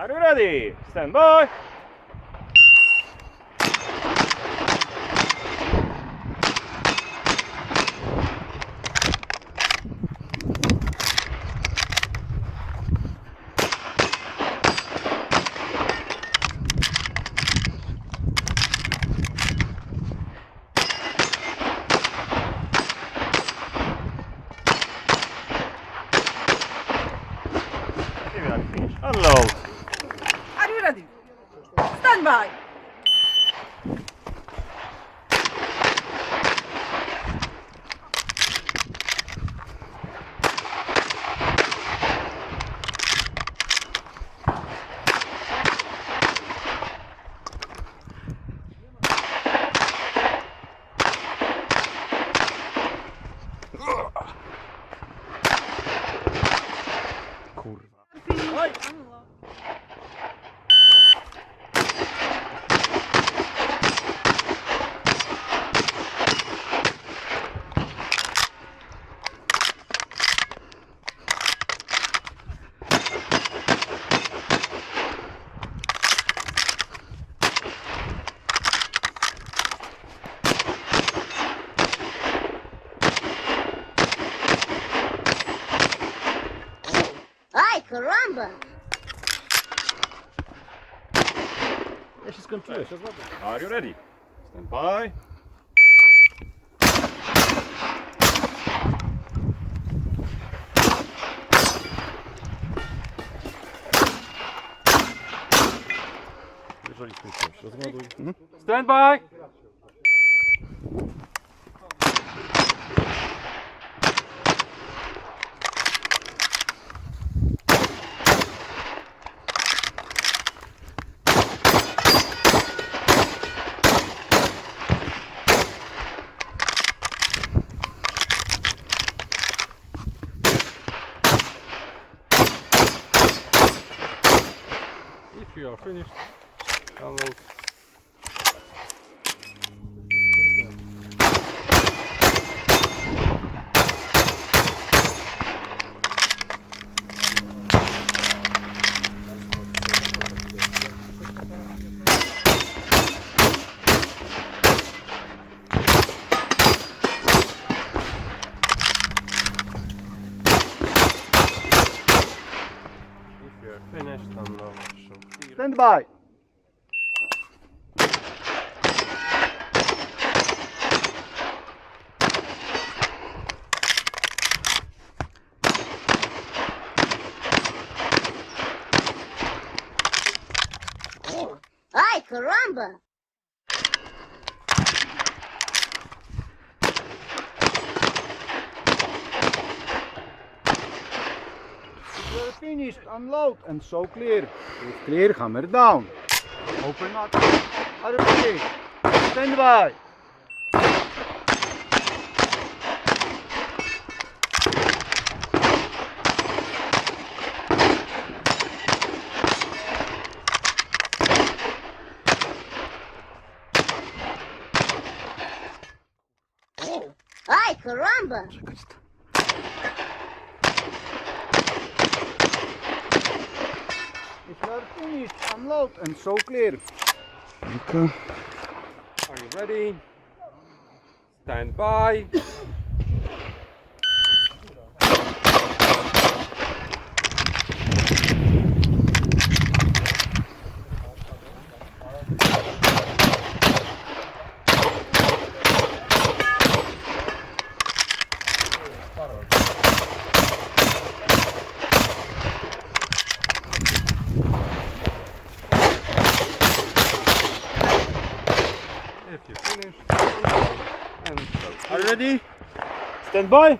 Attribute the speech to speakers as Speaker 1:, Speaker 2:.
Speaker 1: Are you ready? Stand by. Unload.
Speaker 2: Are you ready? Stand by.
Speaker 1: Kurwa.
Speaker 2: Oj.
Speaker 3: Aj, caramba!
Speaker 1: Ja się skończyłeś. Are you ready? Stand by. Jeżeli skończyłeś, rozładuj. Stand by. If you are finished, unload. If you are finished, unload.
Speaker 4: Stand by.
Speaker 3: Aj, caramba!
Speaker 4: We're finished. Unload and so clear. If clear, hammer down. Open up. Are you ready? Stand by.
Speaker 3: Aj, caramba!
Speaker 4: If you are finished, unload and so clear.
Speaker 1: Are you ready? Stand by. If you finish, and
Speaker 4: Are you ready? Stand by.